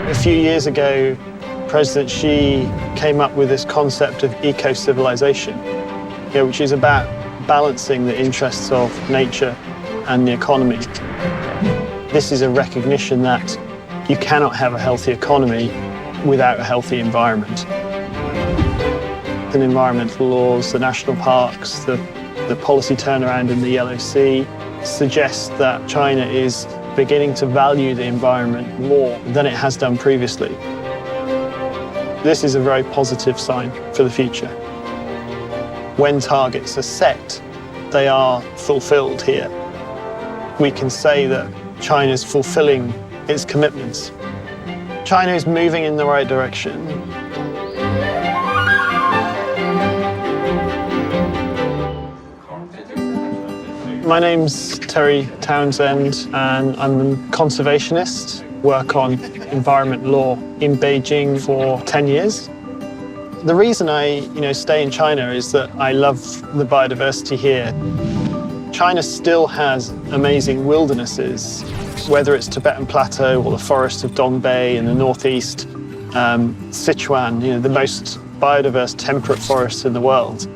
A few years ago, President Xi came up with this concept of eco-civilization, which is about balancing the interests of nature and the economy. This is a recognition that you cannot have a healthy economy without a healthy environment. The environmental laws, the national parks, the policy turnaround in the Yellow Sea suggests that China is beginning to value the environment more than it has done previously. This is a very positive sign for the future. When targets are set, they are fulfilled here. We can say that China's fulfilling its commitments. China is moving in the right direction. My name's Terry Townshend, and I'm a conservationist. Work on environment law in Beijing for 10 years. The reason I stay in China is that I love the biodiversity here. China still has amazing wildernesses, whether it's Tibetan Plateau or the forest of Dongbei in the northeast, Sichuan, the most biodiverse temperate forests in the world.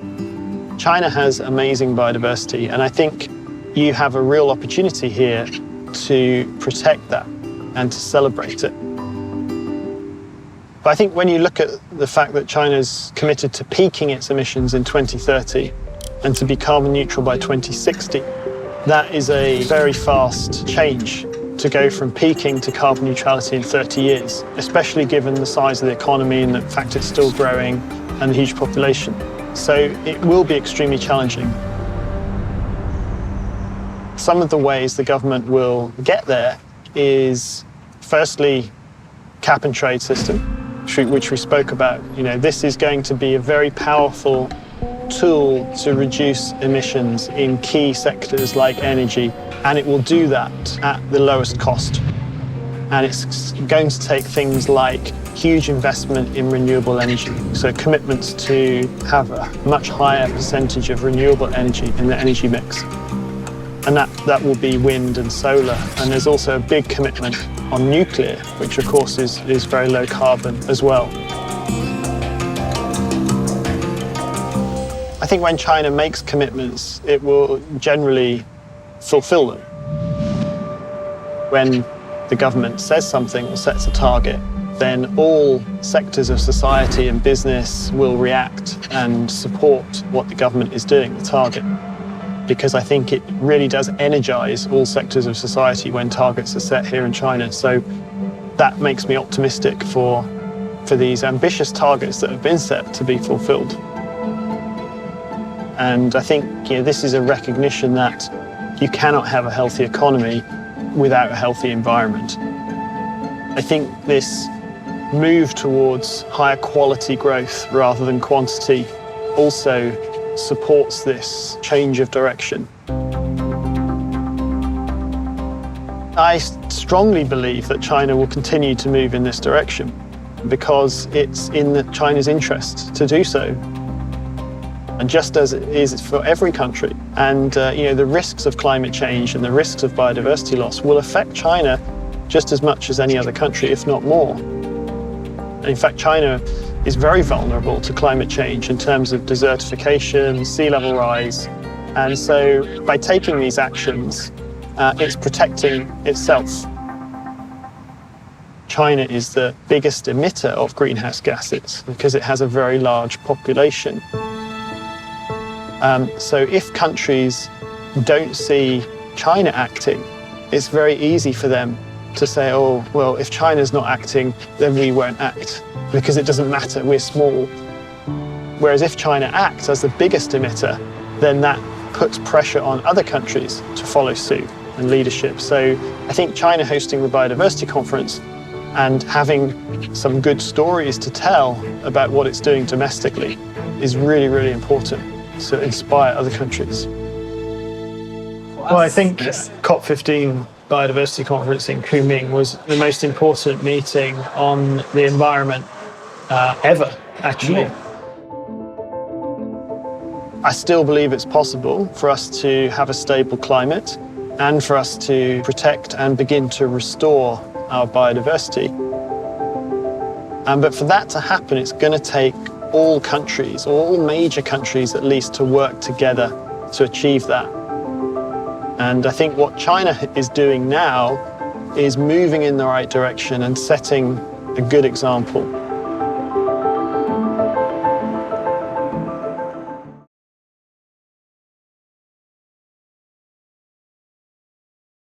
China has amazing biodiversity, and I think you have a real opportunity here to protect that and to celebrate it. But I think when you look at the fact that China's committed to peaking its emissions in 2030 and to be carbon neutral by 2060, that is a very fast change to go from peaking to carbon neutrality in 30 years, especially given the size of the economy and the fact it's still growing and the huge population. So it will be extremely challenging. Some of the ways the government will get there is, firstly, cap and trade system, which we spoke about. This is going to be a very powerful tool to reduce emissions in key sectors like energy, and it will do that at the lowest cost. And it's going to take things like huge investment in renewable energy, so commitments to have a much higher percentage of renewable energy in the energy mix. And that will be wind and solar. And there's also a big commitment on nuclear, which of course is very low carbon as well. I think when China makes commitments, it will generally fulfill them. When the government says something or sets a target, then all sectors of society and business will react and support what the government is doing, the target. Because I think it really does energize all sectors of society when targets are set here in China. So that makes me optimistic for these ambitious targets that have been set to be fulfilled. And I think this is a recognition that you cannot have a healthy economy without a healthy environment. I think this move towards higher quality growth rather than quantity also supports this change of direction. I strongly believe that China will continue to move in this direction because it's in China's interest to do so. And just as it is for every country. And the risks of climate change and the risks of biodiversity loss will affect China just as much as any other country, if not more. In fact, China is very vulnerable to climate change in terms of desertification, sea level rise. And so by taking these actions, it's protecting itself. China is the biggest emitter of greenhouse gases because it has a very large population. So if countries don't see China acting, it's very easy for them to say, oh, well, if China's not acting, then we won't act, because it doesn't matter, we're small. Whereas if China acts as the biggest emitter, then that puts pressure on other countries to follow suit and leadership. So I think China hosting the Biodiversity Conference and having some good stories to tell about what it's doing domestically is really, really important to inspire other countries. Well, I think COP15 Biodiversity Conference in Kunming was the most important meeting on the environment ever, actually. Yeah. I still believe it's possible for us to have a stable climate and for us to protect and begin to restore our biodiversity. But for that to happen, it's going to take all countries, or all major countries at least, to work together to achieve that. And I think what China is doing now is moving in the right direction and setting a good example.